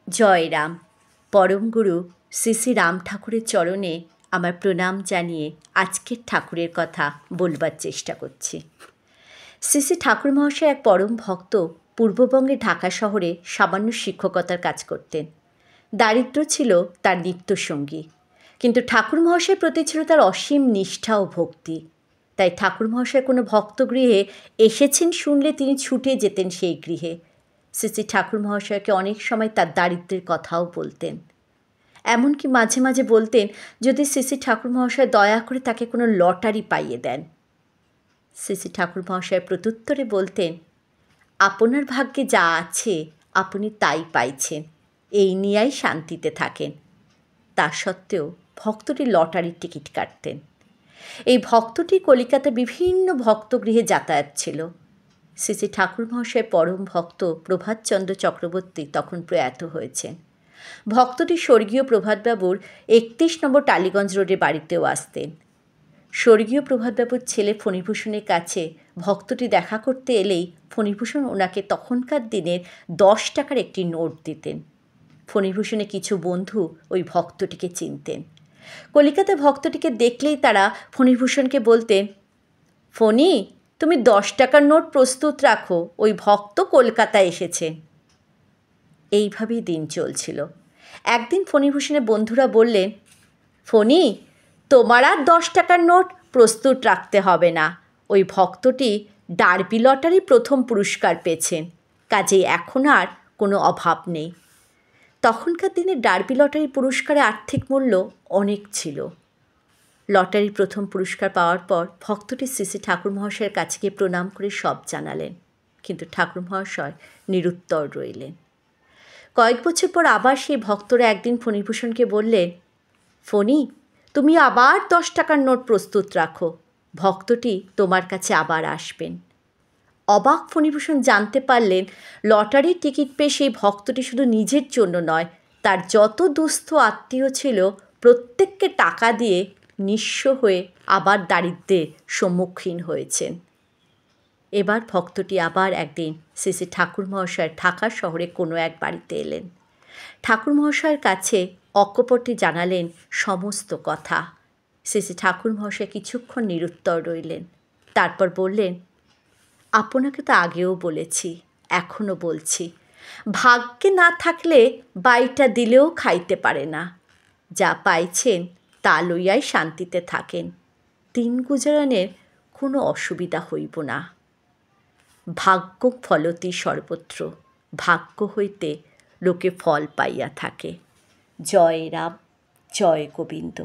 জয় রাম। পরম গুরু শ্রী শ্রী রাম ঠাকুরের চরণে আমার প্রণাম জানিয়ে আজকের ঠাকুরের কথা বলবার চেষ্টা করছি। শ্রী শ্রী ঠাকুর মহাশয় এক পরম ভক্ত পূর্ববঙ্গে ঢাকা শহরে সামান্য শিক্ষকতার কাজ করতেন। দারিদ্র্য ছিল তার নিত্যসঙ্গী, কিন্তু ঠাকুর মহাশয়ের প্রতি ছিল তার অসীম নিষ্ঠা ও ভক্তি। তাই ঠাকুর মহাশয় কোনো ভক্তগৃহে এসেছেন শুনলে তিনি ছুটে যেতেন সেই গৃহে। শ্রী শ্রী ঠাকুর মহাশয়কে অনেক সময় তার দারিদ্র্যের কথাও বলতেন। এমনকি মাঝে মাঝে বলতেন যদি শ্রী শ্রী ঠাকুর মহাশয় দয়া করে তাকে কোনো লটারি পাইয়ে দেন। শ্রী শ্রী ঠাকুর মহাশয় প্রত্যুত্তরে বলতেন, আপনার ভাগ্যে যা আছে আপনি তাই পাইছেন, এই নিয়েই শান্তিতে থাকেন। তা সত্ত্বেও ভক্তটি লটারির টিকিট কাটতেন। এই ভক্তটি কলিকাতার বিভিন্ন ভক্তগৃহে যাতায়াত ছিল। শ্রী শ্রী ঠাকুর মহাশয় পরম ভক্ত প্রভাতচন্দ্র চক্রবর্তী তখন প্রয়াত হয়েছেন। ভক্তটি স্বর্গীয় প্রভাতবাবুর 31 নম্বর টালিগঞ্জ রোডে বাড়িতেও আসতেন। স্বর্গীয় প্রভাতবাবুর ছেলে ফণীভূষণের কাছে ভক্তটি দেখা করতে এলেই ফণীভূষণ ওনাকে তখনকার দিনের 10 টাকার একটি নোট দিতেন। ফণীভূষণের কিছু বন্ধু ওই ভক্তটিকে চিনতেন। কলিকাতায় ভক্তটিকে দেখলেই তারা ফণীভূষণকে বলতেন, ফণী, তুমি 10 টাকার নোট প্রস্তুত রাখো, ওই ভক্ত কলকাতায় এসেছেন। এইভাবেই দিন চলছিল। একদিন ফণীভূষণের বন্ধুরা বললেন, ফণী, তোমার আর 10 টাকার নোট প্রস্তুত রাখতে হবে না, ওই ভক্তটি ডার্বি লটারি প্রথম পুরস্কার পেয়েছেন, কাজেই এখন আর কোনো অভাব নেই। তখনকার দিনে ডার্বি লটারি পুরস্কারে আর্থিক মূল্য অনেক ছিল। লটারির প্রথম পুরস্কার পাওয়ার পর ভক্তটি শ্রী শ্রী ঠাকুর মহাশয়ের কাছে গিয়ে প্রণাম করে সব জানালেন, কিন্তু ঠাকুর মহাশয় নিরুত্তর রইলেন। কয়েক বছর পর আবার সেই ভক্তরা একদিন ফণীভূষণকে বললেন, ফণী, তুমি আবার 10 টাকার নোট প্রস্তুত রাখো, ভক্তটি তোমার কাছে আবার আসবেন। অবাক ফণীভূষণ জানতে পারলেন লটারির টিকিট পেয়ে সেই ভক্তটি শুধু নিজের জন্য নয়, তার যত দুস্থ আত্মীয় ছিল প্রত্যেককে টাকা দিয়ে নিঃস্ব হয়ে আবার দারিদ্র্যের সম্মুখীন হয়েছেন। এবার ভক্তটি আবার একদিন শ্রী শ্রী ঠাকুর মহাশয়ের ঢাকা শহরে কোনো এক বাড়িতে এলেন। ঠাকুর মহাশয়ের কাছে অকপটে জানালেন সমস্ত কথা। শ্রী শ্রী ঠাকুর মহাশয় কিছুক্ষণ নিরুত্তর রইলেন, তারপর বললেন, আপনাকে তো আগেও বলেছি, এখনও বলছি, ভাগ্যে না থাকলে বাইটা দিলেও খাইতে পারে না। যা পাইছেন তা লইয়াই শান্তিতে থাকেন, দিন গুজরানের কোনো অসুবিধা হইব না। ভাগ্য ফলতি সর্বত্র, ভাগ্য হইতে লোকে ফল পাইয়া থাকে। জয় রাম, জয় গোবিন্দ।